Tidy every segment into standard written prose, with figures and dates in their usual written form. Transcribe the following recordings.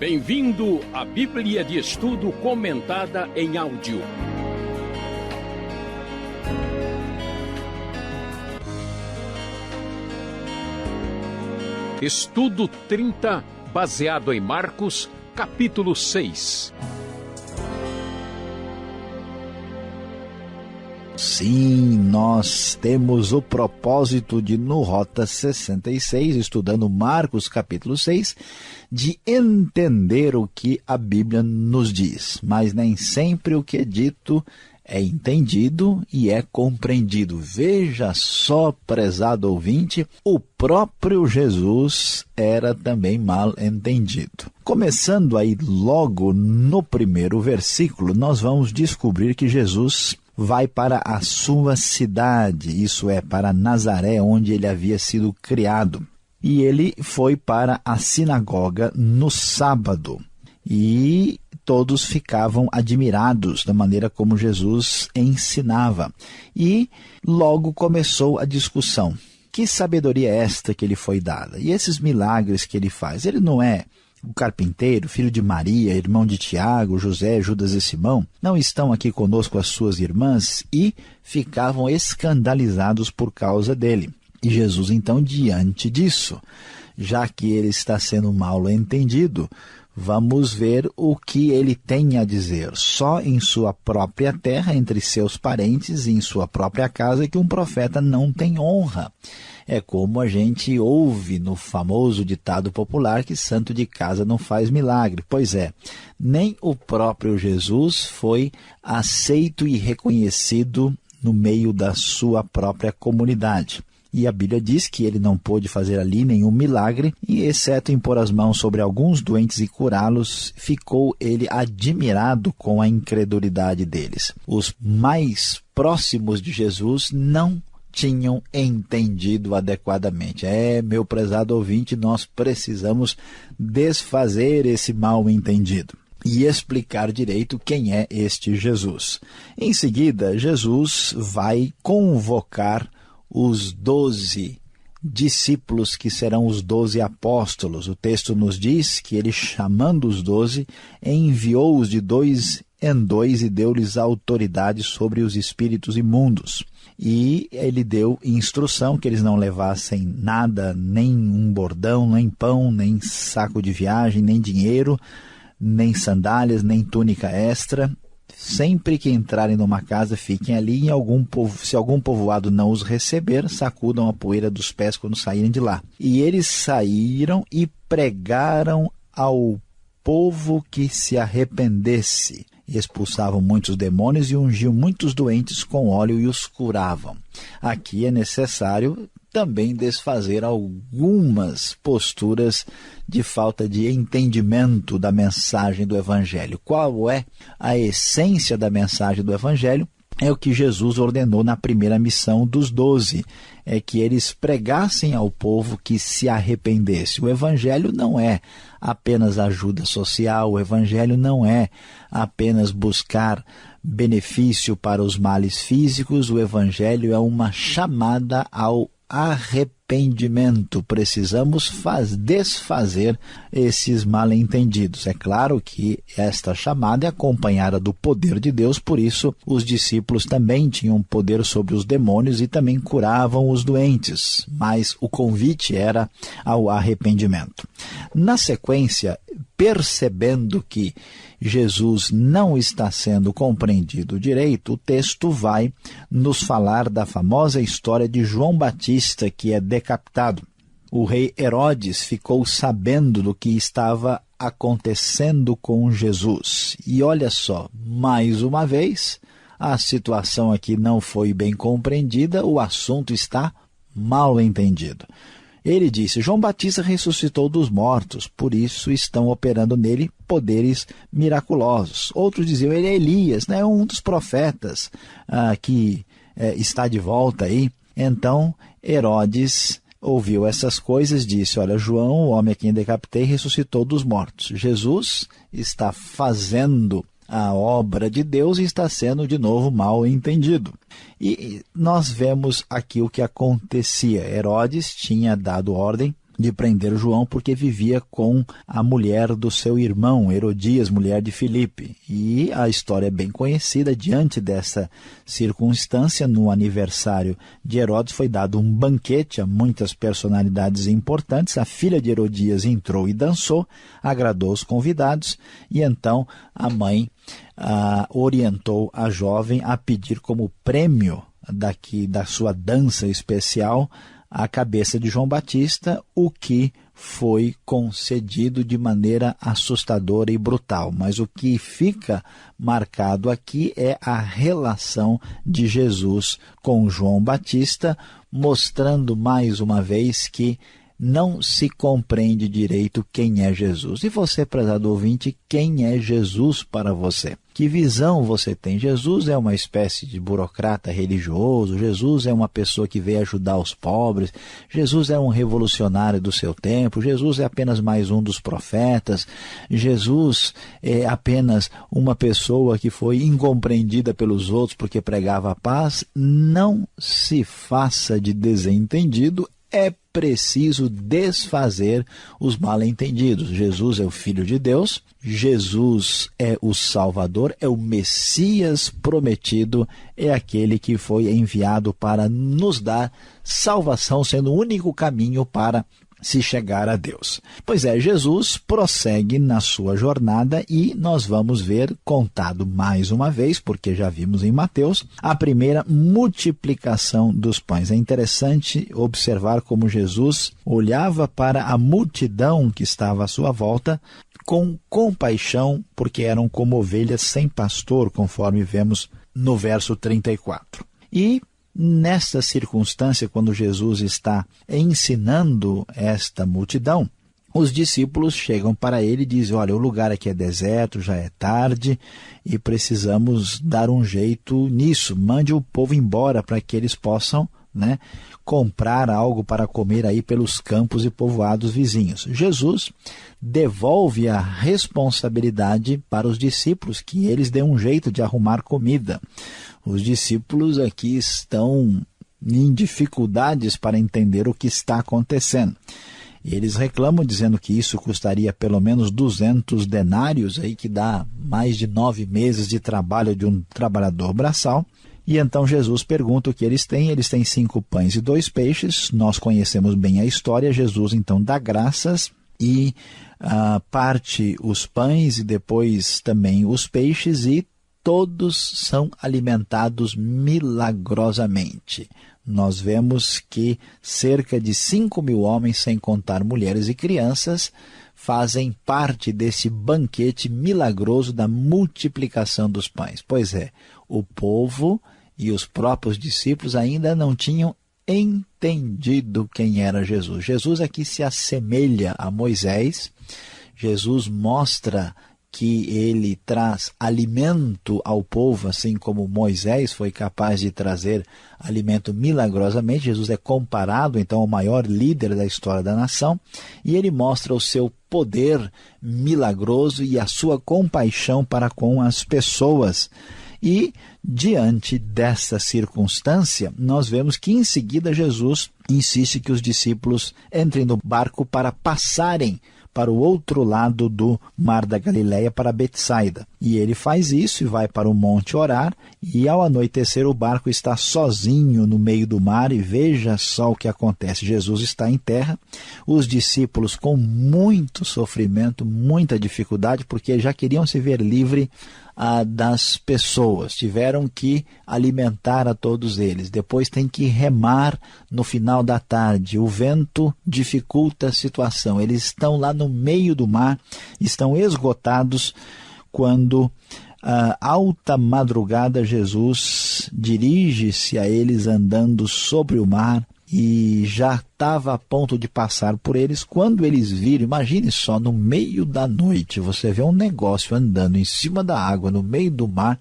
Bem-vindo à Bíblia de Estudo comentada em áudio. Estudo 30, baseado em Marcos, capítulo 6. Sim, nós temos o propósito de, no Rota 66, estudando Marcos capítulo 6, de entender o que a Bíblia nos diz. Mas nem sempre o que é dito é entendido e é compreendido. Veja só, prezado ouvinte, o próprio Jesus era também mal entendido. Começando aí logo no primeiro versículo, nós vamos descobrir que Jesus vai para a sua cidade, isso é, para Nazaré, onde ele havia sido criado. E ele foi para a sinagoga no sábado. E todos ficavam admirados da maneira como Jesus ensinava. E logo começou a discussão. Que sabedoria é esta que lhe foi dada? E esses milagres que ele faz? Ele não é o carpinteiro, filho de Maria, irmão de Tiago, José, Judas e Simão? Não estão aqui conosco as suas irmãs? E ficavam escandalizados por causa dele. E Jesus, então, diante disso, já que ele está sendo mal entendido, vamos ver o que ele tem a dizer. Só em sua própria terra, entre seus parentes e em sua própria casa, que um profeta não tem honra. É como a gente ouve no famoso ditado popular que santo de casa não faz milagre. Pois é, nem o próprio Jesus foi aceito e reconhecido no meio da sua própria comunidade. E a Bíblia diz que ele não pôde fazer ali nenhum milagre, e exceto impor as mãos sobre alguns doentes e curá-los, ficou ele admirado com a incredulidade deles. Os mais próximos de Jesus não tinham entendido adequadamente. Meu prezado ouvinte, nós precisamos desfazer esse mal entendido e explicar direito quem é este Jesus. Em seguida, Jesus vai convocar os 12 discípulos que serão os 12 apóstolos. O texto nos diz que ele, chamando os 12, enviou-os de 2 em 2 e deu-lhes autoridade sobre os espíritos imundos. E ele deu instrução que eles não levassem nada, nem um bordão, nem pão, nem saco de viagem, nem dinheiro, nem sandálias, nem túnica extra. Sempre que entrarem numa casa, fiquem ali. Se algum povoado não os receber, sacudam a poeira dos pés quando saírem de lá. E eles saíram e pregaram ao povo que se arrependesse. E expulsavam muitos demônios e ungiam muitos doentes com óleo e os curavam. Aqui é necessário também desfazer algumas posturas de falta de entendimento da mensagem do Evangelho. Qual é a essência da mensagem do Evangelho? É o que Jesus ordenou na primeira missão dos 12, é que eles pregassem ao povo que se arrependesse. O Evangelho não é apenas ajuda social, o Evangelho não é apenas buscar benefício para os males físicos, o Evangelho é uma chamada ao arrependimento. Precisamos desfazer esses mal-entendidos. É claro que esta chamada é acompanhada do poder de Deus, por isso os discípulos também tinham poder sobre os demônios e também curavam os doentes, mas o convite era ao arrependimento. Na sequência, percebendo que Jesus não está sendo compreendido direito, o texto vai nos falar da famosa história de João Batista, que é decapitado. O rei Herodes ficou sabendo do que estava acontecendo com Jesus. E olha só, mais uma vez, a situação aqui não foi bem compreendida, o assunto está mal entendido. Ele disse: João Batista ressuscitou dos mortos, por isso estão operando nele poderes miraculosos. Outros diziam: ele é Elias, né? Um dos profetas que está de volta aí. Então Herodes ouviu essas coisas, disse: olha, João, o homem a quem decapitei, ressuscitou dos mortos. Jesus está fazendo a obra de Deus e está sendo de novo mal entendido. E nós vemos aqui o que acontecia. Herodes tinha dado ordem de prender João porque vivia com a mulher do seu irmão, Herodias, mulher de Filipe. E a história é bem conhecida. Diante dessa circunstância, no aniversário de Herodes foi dado um banquete a muitas personalidades importantes. A filha de Herodias entrou e dançou, agradou os convidados, e então a mãe orientou a jovem a pedir como prêmio da sua dança especial a cabeça de João Batista, o que foi concedido de maneira assustadora e brutal. Mas o que fica marcado aqui é a relação de Jesus com João Batista, mostrando mais uma vez que não se compreende direito quem é Jesus. E você, prezado ouvinte, quem é Jesus para você? Que visão você tem? Jesus é uma espécie de burocrata religioso? Jesus é uma pessoa que veio ajudar os pobres? Jesus é um revolucionário do seu tempo? Jesus é apenas mais um dos profetas? Jesus é apenas uma pessoa que foi incompreendida pelos outros porque pregava a paz? Não se faça de desentendido. É preciso desfazer os mal-entendidos. Jesus é o Filho de Deus, Jesus é o Salvador, é o Messias prometido, é aquele que foi enviado para nos dar salvação, sendo o único caminho para se chegar a Deus. Pois é, Jesus prossegue na sua jornada e nós vamos ver, contado mais uma vez, porque já vimos em Mateus, a primeira multiplicação dos pães. É interessante observar como Jesus olhava para a multidão que estava à sua volta com compaixão, porque eram como ovelhas sem pastor, conforme vemos no verso 34. E nesta circunstância, quando Jesus está ensinando esta multidão, os discípulos chegam para ele e dizem: olha, o lugar aqui é deserto, já é tarde e precisamos dar um jeito nisso. Mande o povo embora para que eles possam, comprar algo para comer aí pelos campos e povoados vizinhos. Jesus devolve a responsabilidade para os discípulos, que eles dêem um jeito de arrumar comida. Os discípulos aqui estão em dificuldades para entender o que está acontecendo. Eles reclamam dizendo que isso custaria pelo menos 200 denários, aí que dá mais de 9 meses de trabalho de um trabalhador braçal. E então Jesus pergunta o que eles têm. Eles têm 5 pães e 2 peixes. Nós conhecemos bem a história. Jesus então dá graças e parte os pães e depois também os peixes, e todos são alimentados milagrosamente. Nós vemos que cerca de 5.000 homens, sem contar mulheres e crianças, fazem parte desse banquete milagroso da multiplicação dos pães. Pois é, o povo e os próprios discípulos ainda não tinham entendido quem era Jesus. Jesus aqui se assemelha a Moisés. Jesus mostra que ele traz alimento ao povo, assim como Moisés foi capaz de trazer alimento milagrosamente. Jesus é comparado, então, ao maior líder da história da nação, e ele mostra o seu poder milagroso e a sua compaixão para com as pessoas. E, diante dessa circunstância, nós vemos que, em seguida, Jesus insiste que os discípulos entrem no barco para passarem para o outro lado do Mar da Galileia, para Betsaida. E ele faz isso e vai para o monte orar, e ao anoitecer o barco está sozinho no meio do mar, e veja só o que acontece. Jesus está em terra, os discípulos com muito sofrimento, muita dificuldade, porque já queriam se ver livre das pessoas, tiveram que alimentar a todos eles, depois tem que remar no final da tarde, o vento dificulta a situação, eles estão lá no meio do mar, estão esgotados, quando alta madrugada Jesus dirige-se a eles andando sobre o mar, e já estava a ponto de passar por eles, quando eles viram, imagine só, no meio da noite, você vê um negócio andando em cima da água, no meio do mar.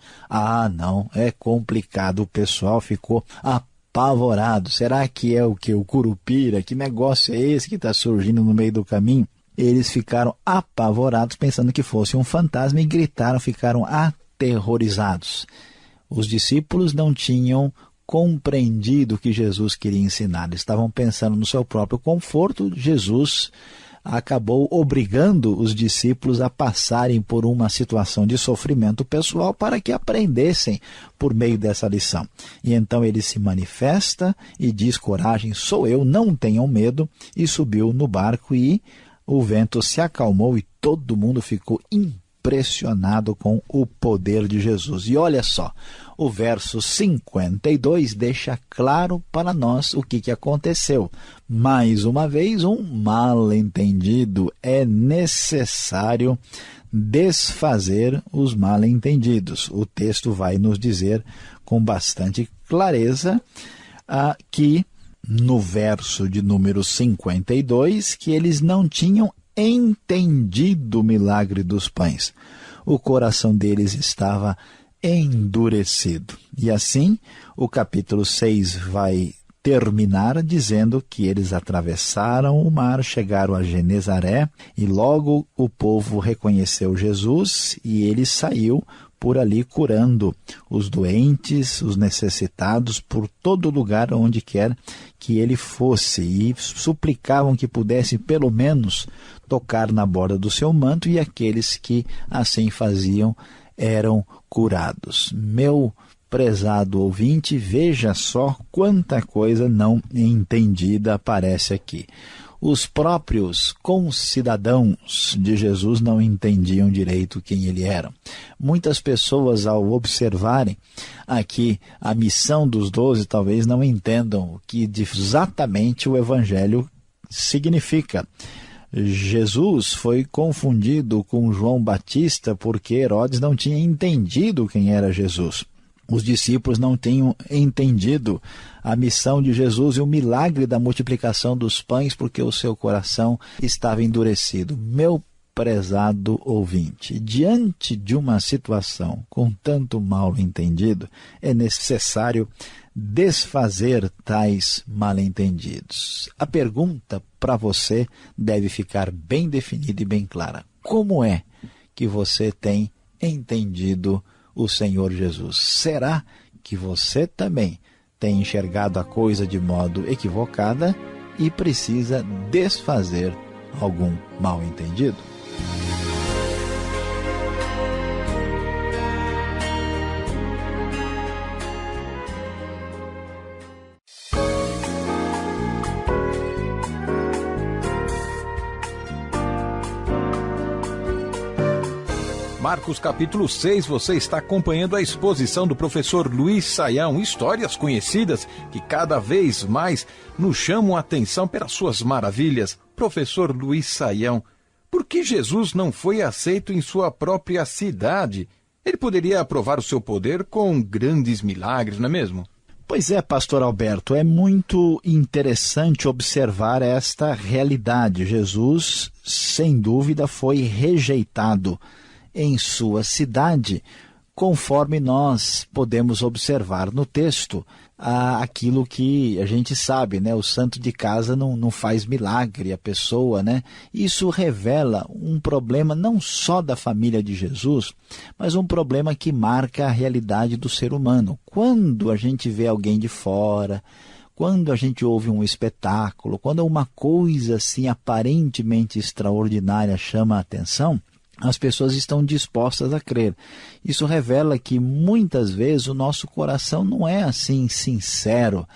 Não, é complicado, o pessoal ficou apavorado. Será que é o que? O Curupira? Que negócio é esse que está surgindo no meio do caminho? Eles ficaram apavorados, pensando que fosse um fantasma, e gritaram, ficaram aterrorizados. Os discípulos não tinham compreendido o que Jesus queria ensinar. Eles estavam pensando no seu próprio conforto. Jesus acabou obrigando os discípulos a passarem por uma situação de sofrimento pessoal para que aprendessem por meio dessa lição. E então ele se manifesta e diz: coragem, sou eu, não tenham medo, e subiu no barco e o vento se acalmou e todo mundo ficou impressionado com o poder de Jesus. E olha só, o verso 52 deixa claro para nós o que aconteceu. Mais uma vez, um mal-entendido. É necessário desfazer os mal-entendidos. O texto vai nos dizer com bastante clareza que no verso de número 52, que eles não tinham entendido o milagre dos pães. O coração deles estava endurecido. E assim, o capítulo 6 vai terminar dizendo que eles atravessaram o mar, chegaram a Genezaré, e logo o povo reconheceu Jesus e ele saiu por ali curando os doentes, os necessitados, por todo lugar onde quer que ele fosse, e suplicavam que pudesse pelo menos tocar na borda do seu manto, e aqueles que assim faziam eram curados. Meu prezado ouvinte, veja só quanta coisa não entendida aparece aqui. Os próprios concidadãos de Jesus não entendiam direito quem ele era. Muitas pessoas, ao observarem aqui a missão dos 12, talvez não entendam o que exatamente o Evangelho significa. Jesus foi confundido com João Batista porque Herodes não tinha entendido quem era Jesus. Os discípulos não tinham entendido a missão de Jesus e o milagre da multiplicação dos pães porque o seu coração estava endurecido. Meu prezado ouvinte, diante de uma situação com tanto mal entendido, é necessário desfazer tais mal-entendidos. A pergunta para você deve ficar bem definida e bem clara. Como é que você tem entendido o Senhor Jesus? Será que você também tem enxergado a coisa de modo equivocada e precisa desfazer algum mal-entendido? Marcos capítulo 6, você está acompanhando a exposição do professor Luiz Saião, histórias conhecidas que cada vez mais nos chamam a atenção pelas suas maravilhas. Professor Luiz Saião, por que Jesus não foi aceito em sua própria cidade? Ele poderia provar o seu poder com grandes milagres, não é mesmo? Pois é, pastor Alberto, é muito interessante observar esta realidade. Jesus, sem dúvida, foi rejeitado em sua cidade, conforme nós podemos observar no texto, aquilo que a gente sabe, né? O santo de casa não faz milagre, a pessoa, né? Isso revela um problema não só da família de Jesus, mas um problema que marca a realidade do ser humano. Quando a gente vê alguém de fora, quando a gente ouve um espetáculo, quando uma coisa assim aparentemente extraordinária chama a atenção, as pessoas estão dispostas a crer. Isso revela que muitas vezes o nosso coração não é assim sincero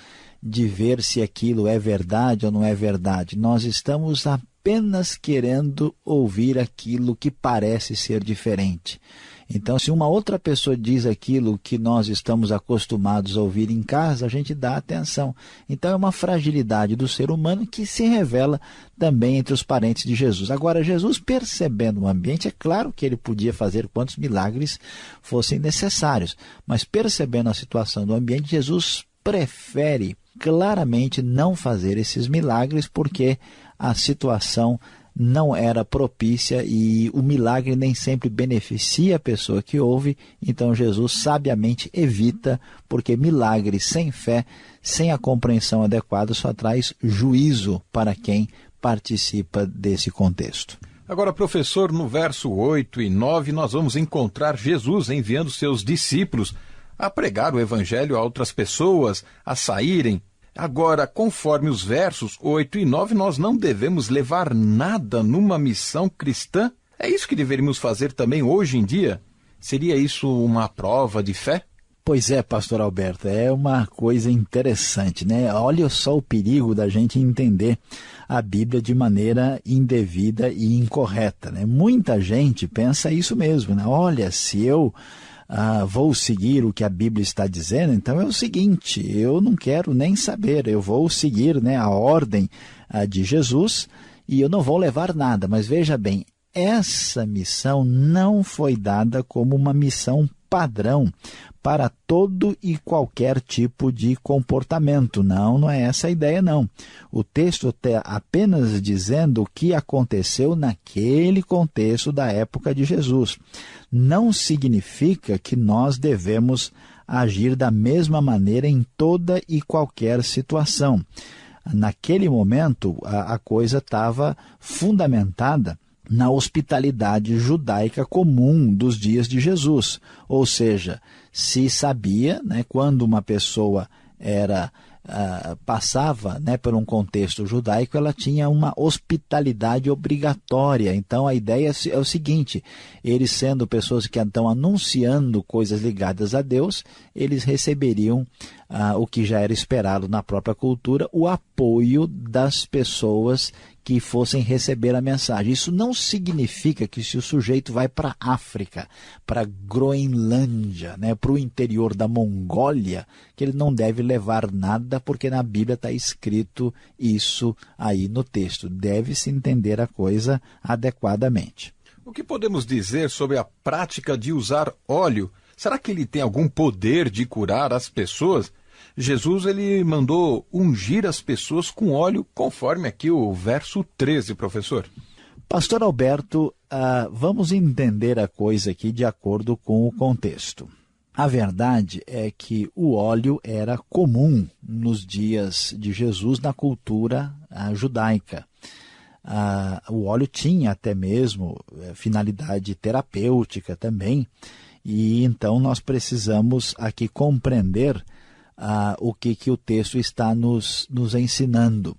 de ver se aquilo é verdade ou não é verdade. Nós estamos apenas querendo ouvir aquilo que parece ser diferente. Então, se uma outra pessoa diz aquilo que nós estamos acostumados a ouvir em casa, a gente dá atenção. Então, é uma fragilidade do ser humano que se revela também entre os parentes de Jesus. Agora, Jesus, percebendo o ambiente, é claro que ele podia fazer quantos milagres fossem necessários, mas percebendo a situação do ambiente, Jesus prefere claramente não fazer esses milagres porque a situação não era propícia e o milagre nem sempre beneficia a pessoa que ouve. Então Jesus sabiamente evita, porque milagre sem fé, sem a compreensão adequada, só traz juízo para quem participa desse contexto. Agora, professor, no verso 8 e 9 nós vamos encontrar Jesus enviando seus discípulos a pregar o evangelho a outras pessoas, a saírem. Agora, conforme os versos 8 e 9, nós não devemos levar nada numa missão cristã? É isso que deveríamos fazer também hoje em dia? Seria isso uma prova de fé? Pois é, pastor Alberto, é uma coisa interessante, né? Olha só o perigo da gente entender a Bíblia de maneira indevida e incorreta, né? Muita gente pensa isso mesmo, né? Olha, se eu vou seguir o que a Bíblia está dizendo, então é o seguinte, eu não quero nem saber, eu vou seguir, né, a ordem de Jesus e eu não vou levar nada. Mas veja bem, essa missão não foi dada como uma missão padrão para todo e qualquer tipo de comportamento. Não é essa a ideia, não. O texto está apenas dizendo o que aconteceu naquele contexto da época de Jesus. Não significa que nós devemos agir da mesma maneira em toda e qualquer situação. Naquele momento, a coisa estava fundamentada na hospitalidade judaica comum dos dias de Jesus. Ou seja, se sabia, né, quando uma pessoa passava, né, por um contexto judaico, ela tinha uma hospitalidade obrigatória. Então a ideia é o seguinte, eles sendo pessoas que estão anunciando coisas ligadas a Deus, eles receberiam o que já era esperado na própria cultura, o apoio das pessoas que fossem receber a mensagem. Isso não significa que se o sujeito vai para a África, para a Groenlândia, né, para o interior da Mongólia, que ele não deve levar nada, porque na Bíblia está escrito isso aí no texto. Deve-se entender a coisa adequadamente. O que podemos dizer sobre a prática de usar óleo? Será que ele tem algum poder de curar as pessoas? Jesus ele mandou ungir as pessoas com óleo, conforme aqui o verso 13, professor. Pastor Alberto, vamos entender a coisa aqui de acordo com o contexto. A verdade é que o óleo era comum nos dias de Jesus na cultura judaica. O óleo tinha até mesmo finalidade terapêutica também, e então nós precisamos aqui compreender o que o texto está nos ensinando.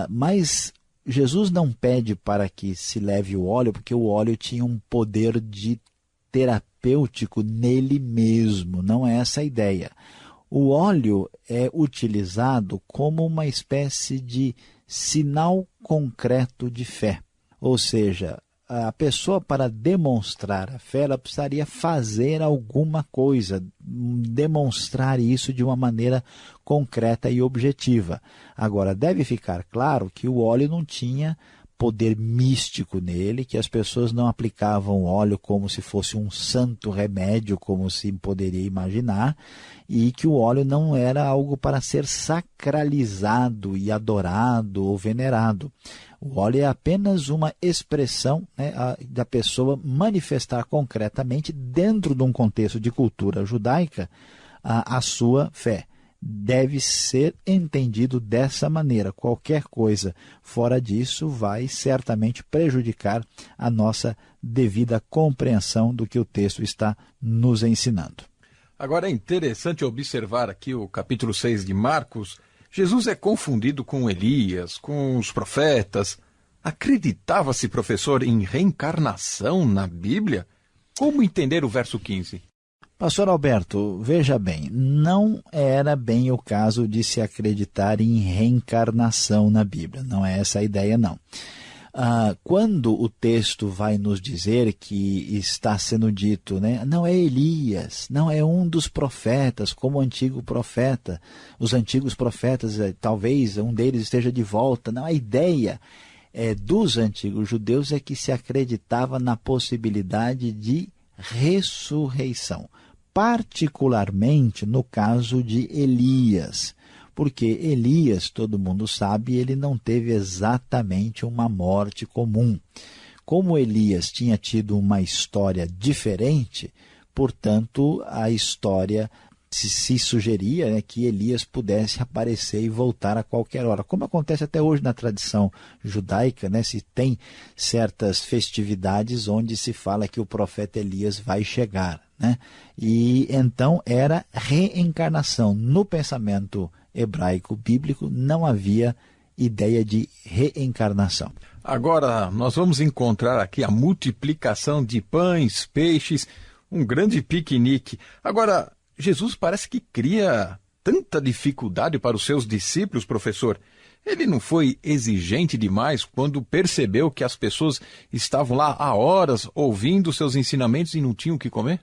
Mas Jesus não pede para que se leve o óleo, porque o óleo tinha um poder de terapêutico nele mesmo, não é essa a ideia. O óleo é utilizado como uma espécie de sinal concreto de fé, ou seja, a pessoa, para demonstrar a fé, ela precisaria fazer alguma coisa, demonstrar isso de uma maneira concreta e objetiva. Agora, deve ficar claro que o óleo não tinha poder místico nele, que as pessoas não aplicavam óleo como se fosse um santo remédio, como se poderia imaginar, e que o óleo não era algo para ser sacralizado e adorado ou venerado. O óleo é apenas uma expressão, né, da pessoa manifestar concretamente, dentro de um contexto de cultura judaica, a sua fé. Deve ser entendido dessa maneira. Qualquer coisa fora disso vai certamente prejudicar a nossa devida compreensão do que o texto está nos ensinando. Agora é interessante observar aqui o capítulo 6 de Marcos. Jesus é confundido com Elias, com os profetas. Acreditava-se, professor, em reencarnação na Bíblia? Como entender o verso 15? Pastor Alberto, veja bem, não era bem o caso de se acreditar em reencarnação na Bíblia. Não é essa a ideia, não. Quando o texto vai nos dizer que está sendo dito, né, não é Elias, não é um dos profetas, como o antigo profeta, os antigos profetas, talvez um deles esteja de volta. Não, a ideia dos antigos judeus é que se acreditava na possibilidade de ressurreição, particularmente no caso de Elias. Porque Elias, todo mundo sabe, ele não teve exatamente uma morte comum. Como Elias tinha tido uma história diferente, portanto, a história se sugeria, né, que Elias pudesse aparecer e voltar a qualquer hora. Como acontece até hoje na tradição judaica, né, se tem certas festividades onde se fala que o profeta Elias vai chegar. né? E então era reencarnação. No pensamento hebraico bíblico não havia ideia de reencarnação. Agora nós vamos encontrar aqui a multiplicação de pães, peixes, um grande piquenique. Agora, Jesus parece que cria tanta dificuldade para os seus discípulos, professor. Ele não foi exigente demais quando percebeu que as pessoas estavam lá há horas ouvindo seus ensinamentos e não tinham o que comer?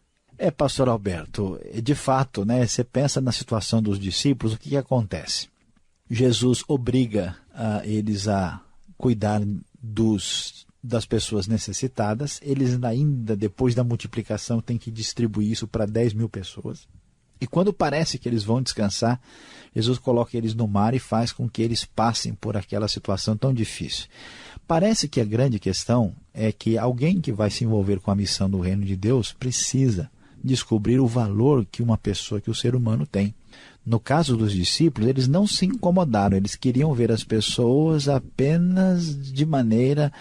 Pastor Alberto, de fato, né, você pensa na situação dos discípulos, o que acontece? Jesus obriga eles a cuidar das pessoas necessitadas, eles ainda, depois da multiplicação, têm que distribuir isso para 10 mil pessoas. E quando parece que eles vão descansar, Jesus coloca eles no mar e faz com que eles passem por aquela situação tão difícil. Parece que a grande questão é que alguém que vai se envolver com a missão do reino de Deus precisa descobrir o valor que uma pessoa, que o ser humano tem. No caso dos discípulos, eles não se incomodaram, eles queriam ver as pessoas apenas de maneira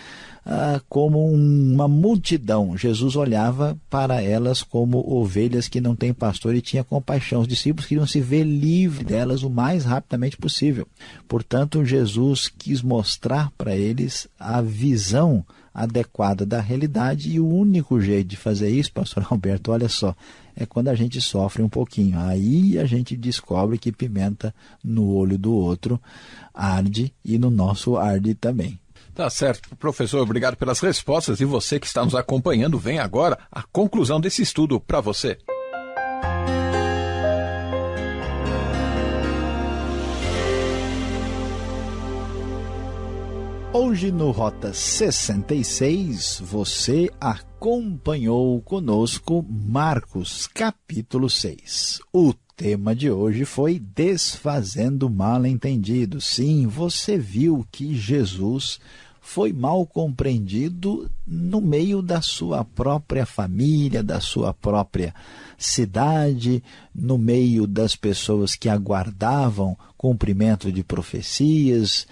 como uma multidão. Jesus olhava para elas como ovelhas que não têm pastor e tinha compaixão. Os discípulos queriam se ver livres delas o mais rapidamente possível. Portanto, Jesus quis mostrar para eles a visão adequada da realidade, e o único jeito de fazer isso, pastor Alberto, olha só, é quando a gente sofre um pouquinho. Aí a gente descobre que pimenta no olho do outro arde e no nosso arde também. Tá certo, professor, obrigado pelas respostas, e você que está nos acompanhando, vem agora a conclusão desse estudo para você. Hoje no Rota 66, você acompanhou conosco Marcos capítulo 6. O tema de hoje foi Desfazendo Mal-Entendidos. Sim, você viu que Jesus foi mal compreendido no meio da sua própria família, da sua própria cidade, no meio das pessoas que aguardavam cumprimento de profecias,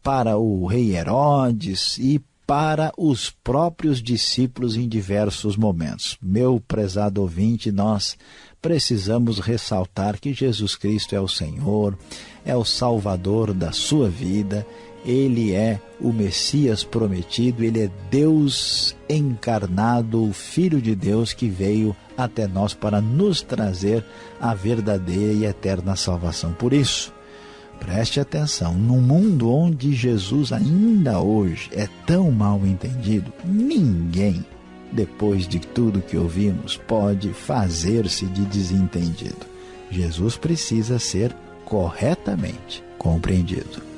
para o rei Herodes e para os próprios discípulos em diversos momentos. Meu prezado ouvinte, nós precisamos ressaltar que Jesus Cristo é o Senhor, é o Salvador da sua vida. Ele é o Messias prometido, Ele é Deus encarnado, o Filho de Deus que veio até nós para nos trazer a verdadeira e eterna salvação. Por isso, preste atenção, num mundo onde Jesus ainda hoje é tão mal entendido, ninguém, depois de tudo que ouvimos, pode fazer-se de desentendido. Jesus precisa ser corretamente compreendido.